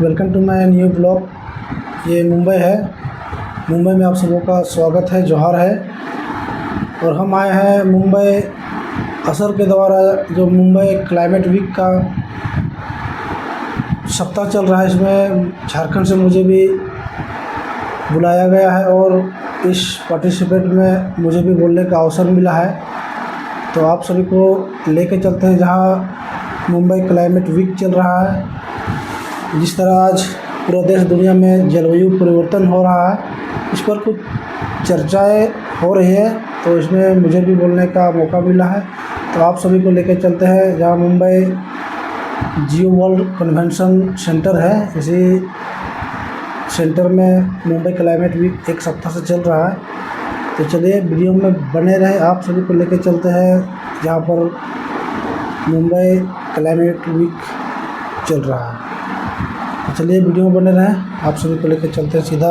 Welcome to my new blog. ये मुंबई है। मुंबई में आप सबों का स्वागत है, जोहार है। और हम आए हैं मुंबई असर के द्वारा जो मुंबई क्लाइमेट वीक का सप्ताह चल रहा है, इसमें झारखंड से मुझे भी बुलाया गया है और इस पार्टिसिपेट में मुझे भी बोलने का अवसर मिला है। तो आप सभी को लेके चलते हैं जहां मुंबई क्लाइमेट वीक चल रहा है। जिस तरह आज पूरा देश दुनिया में जलवायु परिवर्तन हो रहा है, इस पर कुछ चर्चाएं हो रही है, तो इसमें मुझे भी बोलने का मौका मिला है। तो आप सभी को लेकर चलते हैं जहां मुंबई जियो वर्ल्ड कन्वेंशन सेंटर है। इसी सेंटर में मुंबई क्लाइमेट वीक एक सप्ताह से चल रहा है। तो चलिए वीडियो में बने रहे, आप सभी को लेकर चलते हैं जहाँ पर मुंबई क्लाइमेट वीक चल रहा है। तो चलिए वीडियो में बने रहें, आप सभी को लेकर चलते हैं सीधा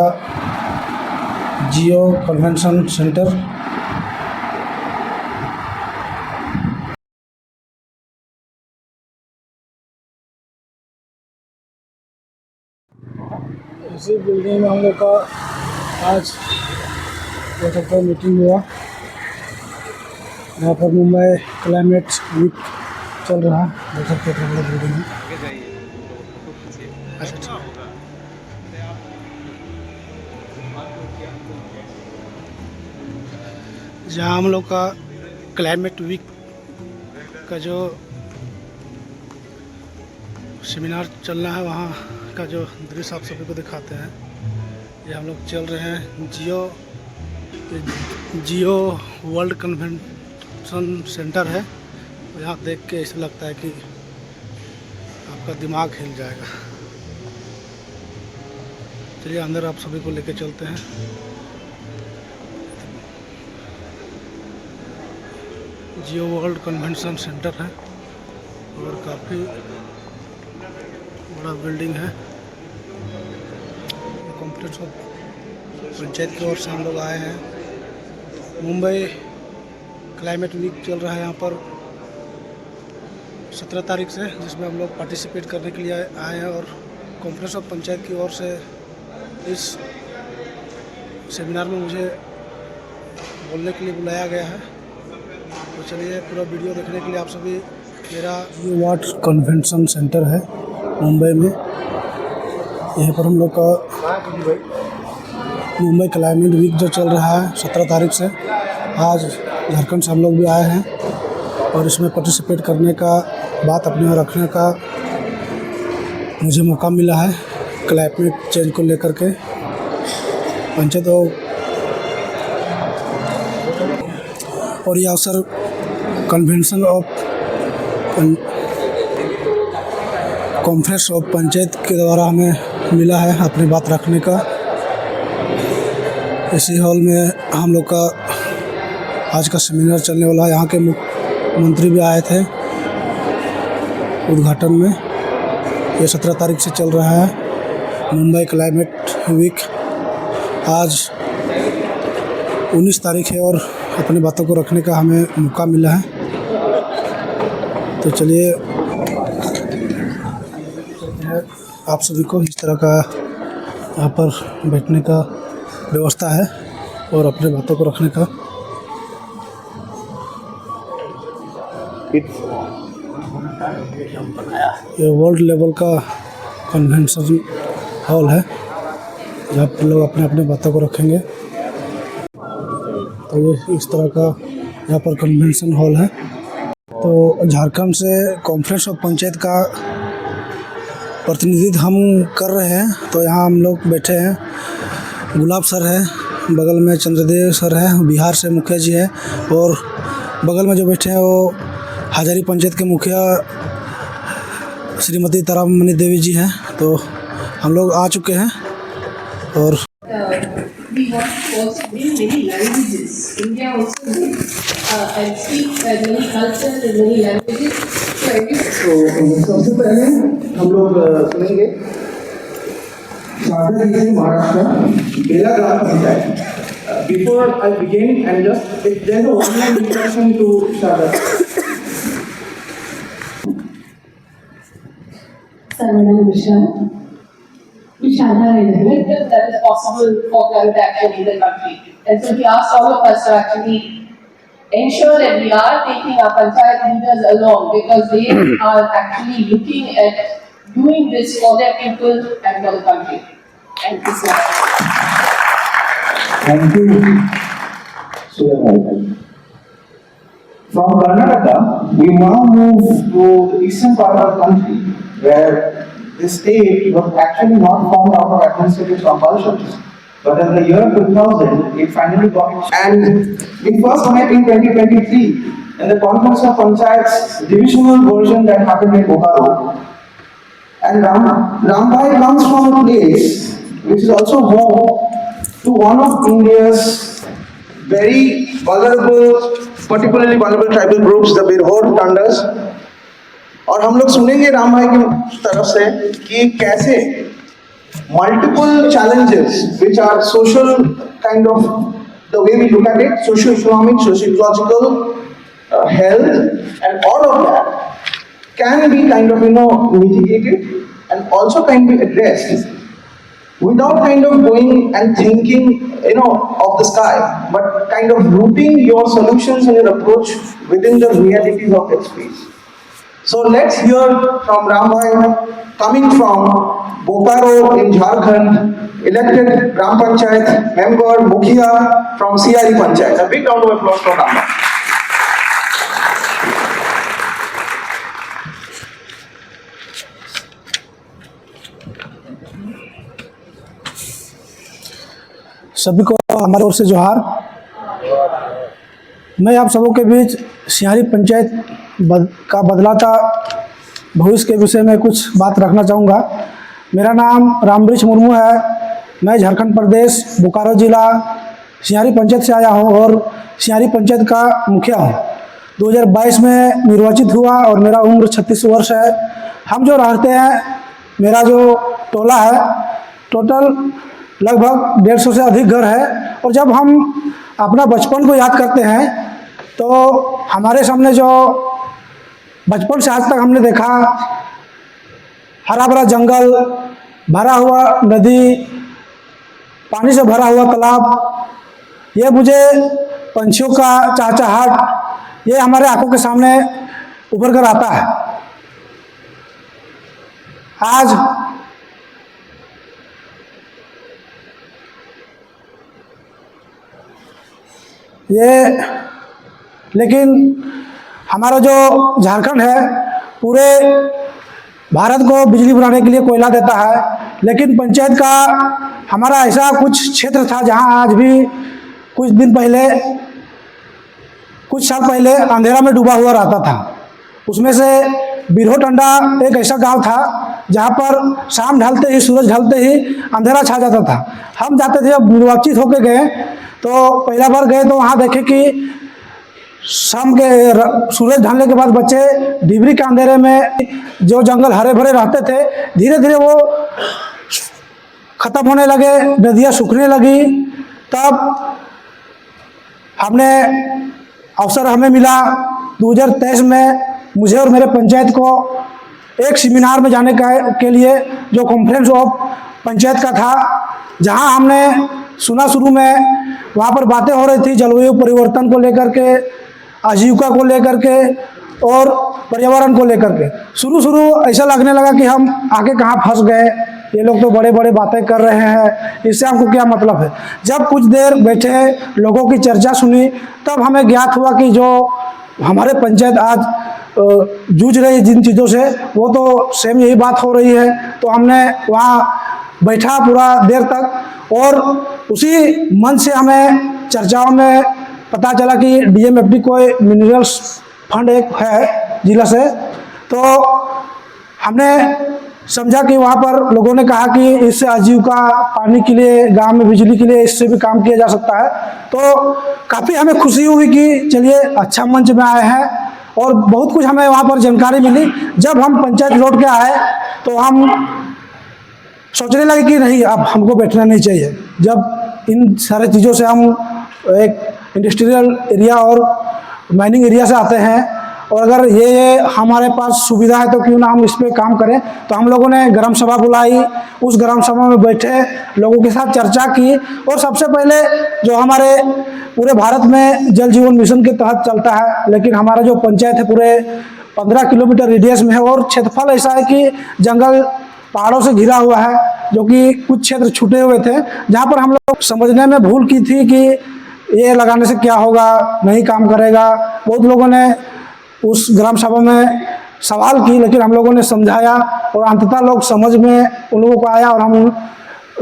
जियो कन्वेंशन सेंटर। इसी बिल्डिंग में हम लोग का आज देख सकते हैं मीटिंग हुआ, यहाँ पर मुंबई क्लाइमेट वीक चल रहा है। देख सकते हैं हम लोग बिल्डिंग में। अच्छा, जहाँ हम लोग का क्लाइमेट वीक का जो सेमिनार चलना है, वहाँ का जो दृश्य आप सभी को दिखाते हैं। ये हम लोग चल रहे हैं जियो वर्ल्ड कन्वेंशन सेंटर है। तो यहाँ देख के ऐसा लगता है कि आपका दिमाग हिल जाएगा। चलिए अंदर आप सभी को लेकर चलते हैं। जियो वर्ल्ड कन्वेंशन सेंटर है और काफ़ी बड़ा बिल्डिंग है। कॉम्प्लेक्स ऑफ पंचायत की ओर से हम लोग आए हैं। मुंबई क्लाइमेट वीक चल रहा है यहाँ पर 17 तारीख से, जिसमें हम लोग पार्टिसिपेट करने के लिए आए हैं। और कॉम्प्लेक्स ऑफ पंचायत की ओर से इस सेमिनार में मुझे बोलने के लिए बुलाया गया है। तो चलिए पूरा वीडियो देखने के लिए आप सभी मेरा वाट कन्वेंशन सेंटर है मुंबई में। यहाँ पर हम लोग का मुंबई क्लाइमेट वीक जो चल रहा है 17 तारीख से, आज झारखंड से हम लोग भी आए हैं और इसमें पार्टिसिपेट करने का, बात अपने में रखने का मुझे मौका मिला है। क्लाइमेट चेंज को लेकर के पंचायत और यह अवसर convention of conference of panchayat के द्वारा हमें मिला है अपनी बात रखने का। इसी हॉल में हम लोग का आज का सेमिनार चलने वाला है। यहाँ के मंत्री भी आए थे उद्घाटन में। ये 17 तारीख से चल रहा है मुंबई क्लाइमेट वीक। आज 19 तारीख है और अपनी बातों को रखने का हमें मौका मिला है। तो चलिए आप सभी को इस तरह का यहाँ पर बैठने का व्यवस्था है और अपने बातों को रखने का। ये वर्ल्ड लेवल का कन्वेंशन हॉल है जहाँ पर लोग अपने अपने बातों को रखेंगे। तो ये इस तरह का यहाँ पर कन्वेंशन हॉल है। तो झारखंड से कॉन्फ्रेंस ऑफ पंचायत का प्रतिनिधित्व हम कर रहे हैं। तो यहाँ हम लोग बैठे हैं, गुलाब सर है, बगल में चंद्रदेव सर है, बिहार से मुखिया जी है, और बगल में जो बैठे हैं वो हजारी पंचायत के मुखिया श्रीमती तारामणि देवी जी हैं। तो हम लोग आ चुके हैं और we want to also bring many languages. India also and speak many cultures and many languages. So सबसे पहले हम लोग सुनेंगे शारदा जी से महाराष्ट्र बेला ग्राम panchayat. Before I begin, and just if there's a one-line introduction to Sharda. Sarvana Vishal. which are there in the mechanism that is possible for climate action in the country. And so he asked all of us to actually ensure that we are taking our panchayat leaders along, because they are actually looking at doing this for their people and for the country. Thank you so much. Thank you, Surya. From Karnataka, we now move to the eastern part of the country, where the state was actually not formed out of administrative compulsions, but in the year 2000, it finally got it. And we first met in 2023 in the Conference of Panchayats divisional version that happened in Bokaro. And Rambhai comes from a place which is also home to one of India's very vulnerable, particularly vulnerable tribal groups, the Birhor Tandas. और हम लोग सुनेंगे राम भाई की तरफ से कि कैसे multiple challenges which are social kind of the way we look at it, socio-economic, socio-ecological, health, and all of that can be kind of mitigated and also can be addressed without kind of going and thinking of the sky, but kind of rooting your solutions and your approach within the realities of that space. So let's hear from Rambhai, coming from Bokaro in Jharkhand, elected Gram Panchayat member, Mukhiya from CRE Panchayat. A big round of applause for Rambhai. सभी को हमारे ओर से जोहार। मैं आप सबों के बीच सिहारी पंचायत का बदलाता भविष्य के विषय में कुछ बात रखना चाहूँगा। मेरा नाम रामवृक्ष मुर्मू है। मैं झारखंड प्रदेश बोकारो जिला सिहारी पंचायत से आया हूँ और सिहारी पंचायत का मुखिया हूँ। 2022 में निर्वाचित हुआ और मेरा उम्र 36 वर्ष है। हम जो रहते हैं, मेरा जो टोला है, टोटल लगभग 150 से अधिक घर है। और जब हम अपना बचपन को याद करते हैं तो हमारे सामने जो बचपन से आज तक हमने देखा, हरा भरा जंगल, भरा हुआ नदी, पानी से भरा हुआ तालाब, ये मुझे पंछियों का चहचहाट, ये हमारे आंखों के सामने उभर कर आता है। आज लेकिन हमारा जो झारखंड है पूरे भारत को बिजली बनाने के लिए कोयला देता है, लेकिन पंचायत का हमारा ऐसा कुछ क्षेत्र था जहां आज भी कुछ साल पहले अंधेरा में डूबा हुआ रहता था। उसमें से बिरहो टंडा एक ऐसा गांव था जहां पर शाम ढलते ही, सूरज ढलते ही अंधेरा छा जाता था। हम जाते थे, जब निर्वाचित होकर गए तो पहला बार गए तो वहाँ देखे कि शाम के सूरज ढलने के बाद बच्चे डिबरी के अंधेरे में, जो जंगल हरे भरे रहते थे, धीरे धीरे वो खत्म होने लगे, नदियाँ सूखने लगी। तब हमें मिला 2023 में मुझे और मेरे पंचायत को एक सेमिनार में जाने के लिए, जो कॉन्फ्रेंस ऑफ पंचायत का था, जहां हमने सुना शुरू में वहाँ पर बातें हो रही थी जलवायु परिवर्तन को लेकर के, आजीविका को लेकर के और पर्यावरण को लेकर के। शुरू ऐसा लगने लगा कि हम आगे कहाँ फंस गए, ये लोग तो बड़े बड़े बातें कर रहे हैं, इससे हमको क्या मतलब है। जब कुछ देर बैठे, लोगों की चर्चा सुनी, तब हमें ज्ञात हुआ कि जो हमारे पंचायत आज जूझ रही जिन चीज़ों से, वो तो सेम यही बात हो रही है। तो हमने वहाँ बैठा पूरा देर तक और उसी मन से हमें चर्चाओं में पता चला कि डीएमएफडी कोई मिनरल्स फंड एक है जिला से। तो हमने समझा कि वहाँ पर लोगों ने कहा कि इससे आजीविका, पानी के लिए, गांव में बिजली के लिए, इससे भी काम किया जा सकता है। तो काफ़ी हमें खुशी हुई कि चलिए अच्छा मंच में आए हैं और बहुत कुछ हमें वहाँ पर जानकारी मिली। जब हम पंचायत लौट के आए तो हम सोचने लगे कि नहीं, अब हमको बैठना नहीं चाहिए। जब इन सारे चीज़ों से हम एक इंडस्ट्रियल एरिया और माइनिंग एरिया से आते हैं और अगर ये हमारे पास सुविधा है तो क्यों ना हम इस पर काम करें। तो हम लोगों ने ग्राम सभा बुलाई, उस ग्राम सभा में बैठे, लोगों के साथ चर्चा की और सबसे पहले जो हमारे पूरे भारत में जल जीवन मिशन के तहत चलता है, लेकिन हमारा जो पंचायत है पूरे 15 किलोमीटर रेडियस में है और क्षेत्रफल ऐसा है कि जंगल पहाड़ों से घिरा हुआ है, जो कि कुछ क्षेत्र छूटे हुए थे, जहाँ पर हम लोग समझने में भूल की थी कि ये लगाने से क्या होगा, नहीं काम करेगा। बहुत लोगों ने उस ग्राम सभा में सवाल की, लेकिन हम लोगों ने समझाया और अंततः लोग समझ में उन लोगों को आया और हम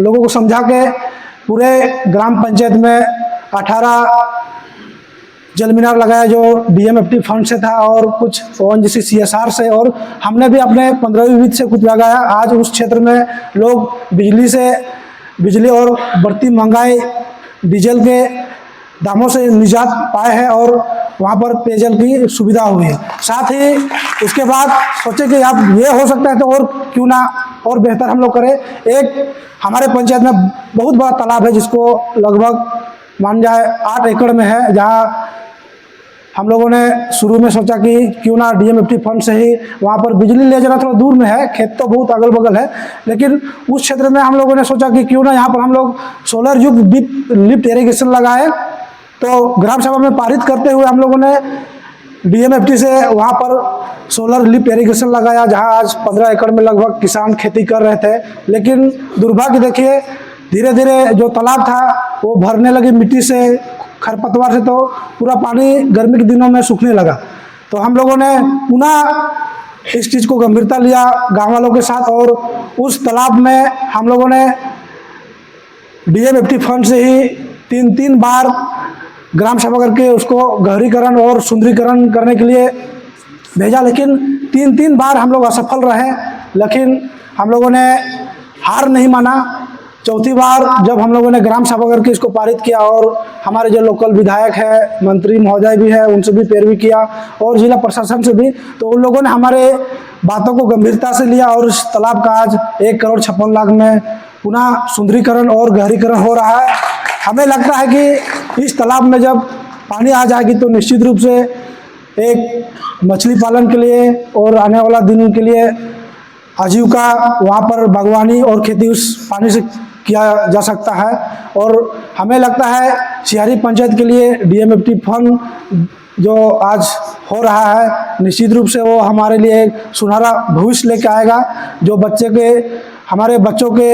लोगों को समझा के पूरे ग्राम पंचायत में 18 जल मीनार लगाया जो DMFT फंड से था और कुछ ONGC CSR से, और हमने भी अपने 15वीं वित्त से कुछ लगाया। आज उस क्षेत्र में लोग बिजली और बढ़ती महंगाई, डीजल के दामों से निजात पाए हैं और वहाँ पर पेयजल की सुविधा हुई है। साथ ही उसके बाद सोचे कि अब ये हो सकता है तो और क्यों ना और बेहतर हम लोग करें। एक हमारे पंचायत में बहुत बड़ा तालाब है जिसको लगभग मान जाए 8 एकड़ में है, जहाँ हम लोगों ने शुरू में सोचा कि क्यों ना DMFT फंड से ही वहाँ पर बिजली ले जाना, थोड़ा दूर में है, खेत तो बहुत अगल बगल है, लेकिन उस क्षेत्र में हम लोगों ने सोचा कि क्यों ना यहाँ पर हम लोग सोलर युक्त लिफ्ट इरिगेशन लगाए। तो ग्राम सभा में पारित करते हुए हम लोगों ने DMFT से वहाँ पर सोलर लिफ्ट इरिगेशन लगाया, जहाँ आज 15 एकड़ में लगभग किसान खेती कर रहे थे। लेकिन दुर्भाग्य देखिए, धीरे धीरे जो तालाब था वो भरने लगी मिट्टी से, खरपतवार से, तो पूरा पानी गर्मी के दिनों में सूखने लगा। तो हम लोगों ने पुनः इस चीज़ को गंभीरता लिया गांव वालों के साथ और उस तालाब में हम लोगों ने DMFT फंड से ही 3 बार ग्राम सभा करके उसको गहरीकरण और सुंदरीकरण करने के लिए भेजा, लेकिन 3 बार हम लोग असफल रहे। लेकिन हम लोगों ने हार नहीं माना। चौथी बार जब हम लोगों ने ग्राम सभा करके इसको पारित किया और हमारे जो लोकल विधायक है, मंत्री महोदय भी है, उनसे भी पैरवी किया और जिला प्रशासन से भी, तो उन लोगों ने हमारे बातों को गंभीरता से लिया और इस तालाब का आज 1,56,00,000 में पुनः सुंदरीकरण और गहरीकरण हो रहा है। हमें लगता है कि इस तालाब में जब पानी आ जाएगी तो निश्चित रूप से एक मछली पालन के लिए और आने वाला दिन के लिए आजीविका वहाँ पर बागवानी और खेती उस पानी से किया जा सकता है। और हमें लगता है सिहारी पंचायत के लिए DMFT फंड जो आज हो रहा है, निश्चित रूप से वो हमारे लिए एक सुनहरा भविष्य लेके आएगा। जो हमारे बच्चों के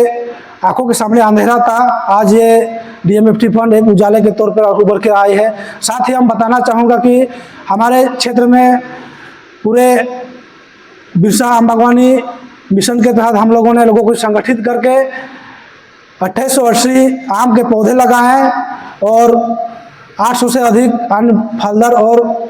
आंखों के सामने अंधेरा था, आज ये DMFT फंड एक उजाले के तौर पर उभर के आई है। साथ ही हम बताना चाहूँगा कि हमारे क्षेत्र में पूरे बिरसा आम बागवानी मिशन के तहत हम लोगों ने लोगों को संगठित करके 2880 आम के पौधे लगाए हैं और 800 से अधिक अन्य फलदार और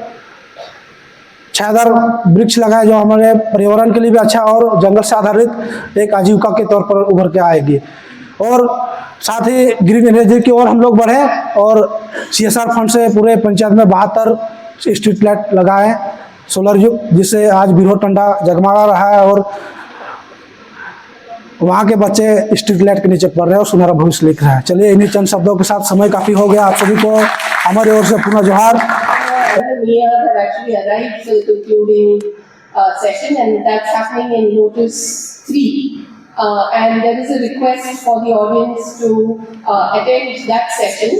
छायादार वृक्ष लगाए, जो हमारे पर्यावरण के लिए भी अच्छा और जंगल से आधारित एक आजीविका के तौर पर उभर के आएगी। और साथ ही ग्रीन एनर्जी की ओर हम लोग बढ़े और CSR फंड से पूरे पंचायत में 72 स्ट्रीट लाइट लगाए सोलर युक्त, जिससे आज बिरहो टंडा जगमगा रहा है और वहाँ के बच्चे स्ट्रीट लाइट के नीचे पढ़ रहे हैं और सुनहरा भविष्य लिख रहे हैं। चलिए इन्हीं चंद शब्दों के साथ, समय काफ़ी हो गया, आप सभी को हमारी ओर से पुनः जोहार। Mayors have actually arrived for the concluding session, and that's happening in Lotus 3. And there is a request for the audience to attend that session.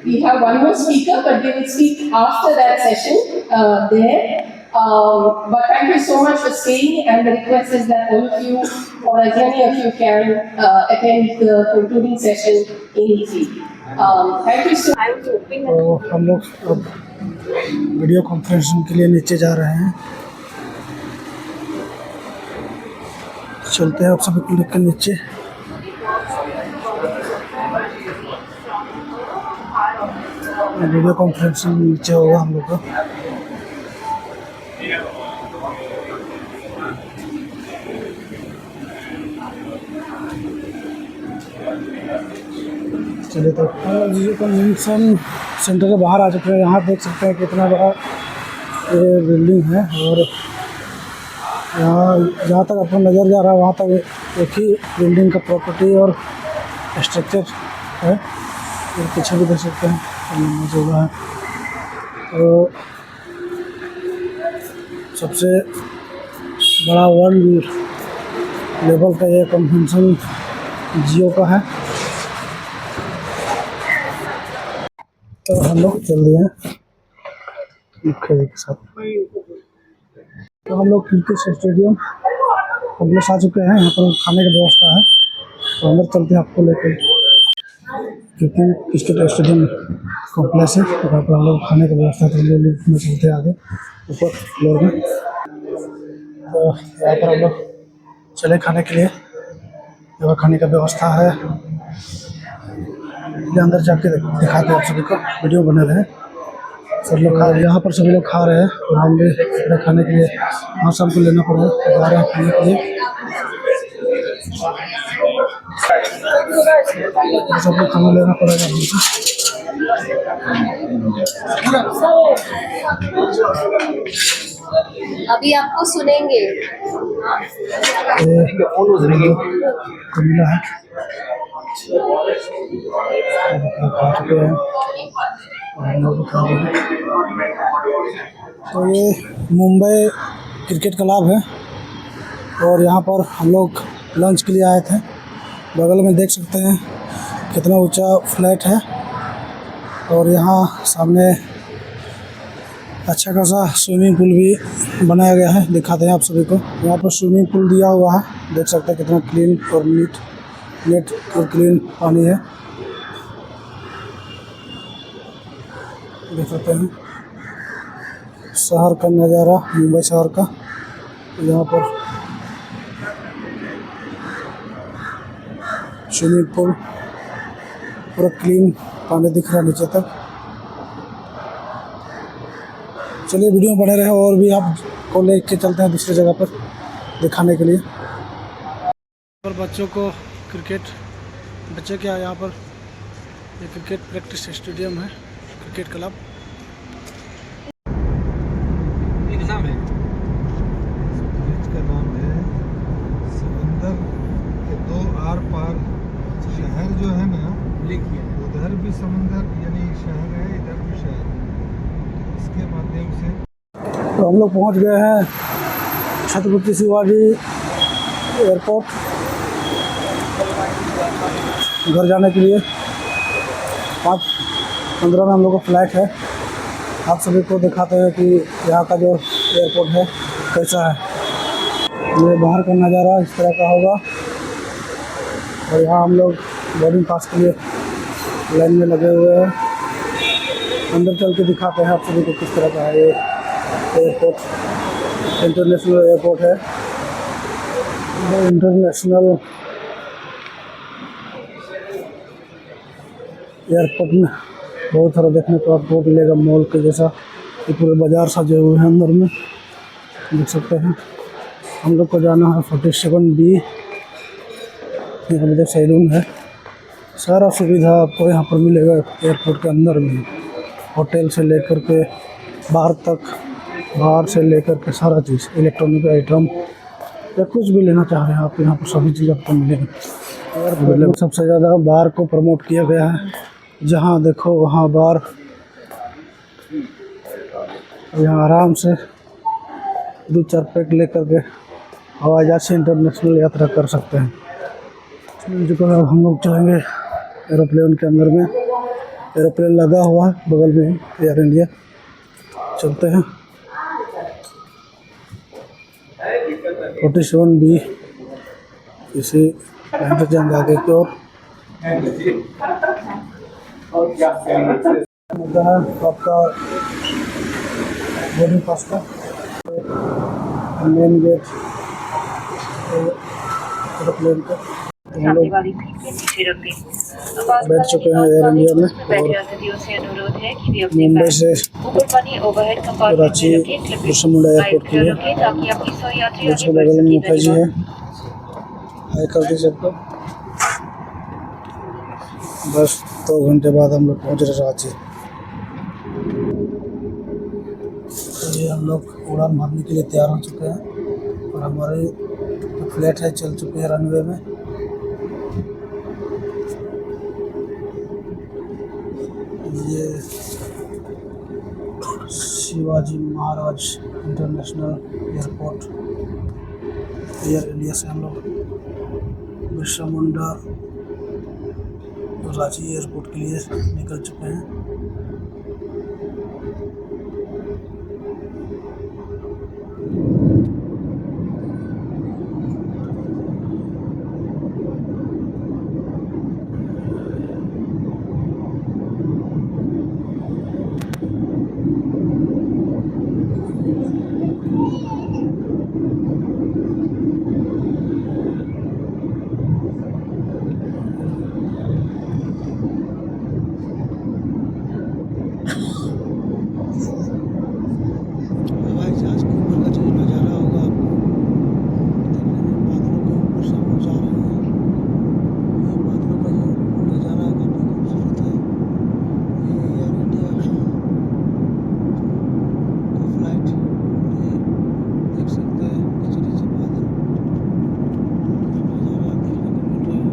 We have one more speaker, but they will speak after that session there. But thank you so much for staying, and the request is that all of you, or as many of you can, attend the concluding session in 3. Thank you so much. तो हम लोग अब video conferencing के लिए नीचे जा रहे हैं। चलते हैं आप सभी को लेकर नीचे। वीडियो कॉन्फ्रेंसिंग नीचे होगा हम लोग का। चलिए तो कन्वेंशन सेंटर के बाहर आ चुके हैं। यहाँ देख सकते हैं कितना बड़ा ये बिल्डिंग है और यहाँ जहाँ तक आपको नज़र जा रहा है वहाँ तक एक ही बिल्डिंग का प्रॉपर्टी और स्ट्रक्चर है। और पीछे भी देख सकते हैं मौजूद है। तो सबसे बड़ा वर्ल्ड लेवल का ये कन्वेंशन जियो का है। तो हम लोग चल रहे हैं मुख्य जी के साथ। तो हम लोग क्रिकेट स्टेडियम कॉम्प्लेक्स आ चुके हैं। यहाँ पर खाने की व्यवस्था है, तो अंदर चलते हैं आपको लेकर। क्रिकेट स्टेडियम कॉम्प्लेक्स है, तो यहाँ पर हम लोग खाने की व्यवस्था है, तो हम लोग लिफ्ट में चलते हैं आगे ऊपर फ्लोर में। तो यहाँ पर हम लोग चले खाने के लिए, यहाँ खाने का व्यवस्था है। ये अंदर जाके दिखाते हैं आप सभी को, वीडियो बने रहे। सब लोग खा रहे हैं, यहाँ पर सभी लोग खा रहे हैं। हम भी अपने खाने के लिए यहाँ से हमको लेना पड़ेगा, तो जा रहे हैं खाने के लिए। सब लोग खाना लेना पड़ेगा हमको। अभी आपको सुनेंगे। मिला है, खा चुके हैं। तो ये मुंबई क्रिकेट क्लब है, और यहाँ पर हम लोग लंच के लिए आए थे। बगल में देख सकते हैं कितना ऊंचा फ्लैट है, और यहाँ सामने अच्छा खासा स्विमिंग पूल भी बनाया गया है। दिखाते हैं आप सभी को, यहाँ पर स्विमिंग पूल दिया हुआ है। देख सकते हैं कितना क्लीन और नेट और क्लीन पानी है। देख सकते हैं शहर का नज़ारा, मुंबई शहर का। यहाँ पर स्विमिंग पूल पूरा क्लीन पानी दिख रहा है नीचे तक। चलिए वीडियो में बने रहे, और भी आपको लेके चलते हैं दूसरी जगह पर दिखाने के लिए। पर बच्चों को बच्चे क्या यहाँ पर ये क्रिकेट प्रैक्टिस स्टेडियम है, क्रिकेट क्लब। एग्जाम है, इसका नाम है समंदर के दो आर पार शहर जो है ना, उधर भी समंदर यानी शहर है, इधर भी शहर है। इसके माध्यम से तो हम लोग पहुँच गए हैं छत्रपति शिवाजी एयरपोर्ट घर जाने के लिए। 5:15 में हम लोग का फ्लाइट है। आप सभी को दिखाते हैं कि यहाँ का जो एयरपोर्ट है कैसा है। ये बाहर का नज़ारा इस तरह का होगा, और यहाँ हम लोग बोर्डिंग पास के लिए लाइन में लगे हुए हैं। अंदर चल के दिखाते हैं आप सभी को किस तरह का है ये एयरपोर्ट। इंटरनेशनल एयरपोर्ट है, इंटरनेशनल एयरपोर्ट में बहुत सारा देखने को आपको मिलेगा, मॉल के जैसा। ये पूरे बाजार सजे हुए हैं अंदर में, देख सकते हैं। हम लोग को जाना है 47B। यहाँ पे सैलून है, सारा सुविधा आपको यहाँ पर मिलेगा एयरपोर्ट के अंदर में। होटल से लेकर के बाहर तक, बाहर से लेकर के सारा चीज़, इलेक्ट्रॉनिक आइटम या कुछ भी लेना चाह रहे हैं आप, यहाँ पर सभी चीज़ आपको मिलेगी। एयरपोर्ट में सबसे ज़्यादा बार को प्रमोट किया गया है, जहाँ देखो वहाँ बार। यहाँ आराम से 2-4 पैक लेकर के हवाई जहाज से इंटरनेशनल यात्रा कर सकते हैं। जो अब हम लोग चलेंगे एरोप्लेन के अंदर में। एरोप्लेन लगा हुआ है बगल में एयर इंडिया। चलते हैं 47B, इसी यहाँ से जाएंगे आगे की ओर। आपका बोर्डिंग पास का मेन गेट एरोप्लेन का। हम लोग बैठ चुके हैं एयर इंडिया में, और मुंबई से कराची बिरसा मुंडा एयरपोर्ट के लिए। उसके बगल में मुखर्जी जी है, हाई कर दी सबको। बस 2 घंटे बाद हम लोग पहुँच रहे रांची। तो ये हम लोग उड़ान मारने के लिए तैयार हो चुके हैं, और हमारे फ्लाइट है चल चुके हैं रनवे में। ये Shivaji Maharaj international airport air India से हम लोग बिरसा मुंडा रांची एयरपोर्ट के लिए निकल चुके हैं। हवाई जहाज के ऊपर का जो नज़ारा होगा आपको देखने में, बादलों के ऊपर से हम लोग जा रहे हैं। ये बादलों का जो नज़ारा है काफ़ी खूबसूरत है। ये एयर इंडिया की फ्लाइट, और ये देख सकते हैं नीचे नीचे बादल का नज़ारा देखने को मिल रहा है।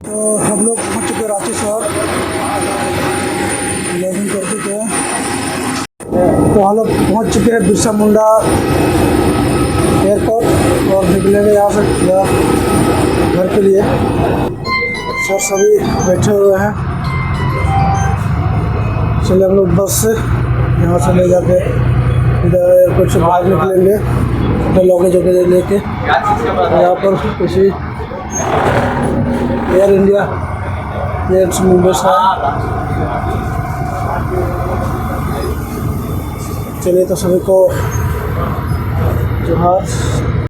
तो हम लोग पहुँच चुके रांची शहर, लैंडिंग कर चुके हैं। तो हम लोग पहुँच चुके हैं बिरसा मुंडा एयरपोर्ट और निकलेंगे यहाँ से घर के लिए। सर सभी बैठे हुए हैं। चलिए हम लोग बस से यहाँ से ले जाके इधर एयरपोर्ट से बाहर निकलेंगे अपने लगेज वगैरह लेके। यहाँ पर किसी एयर इंडिया एयर्स मुंबई से। चलिए तो सभी को जोहार।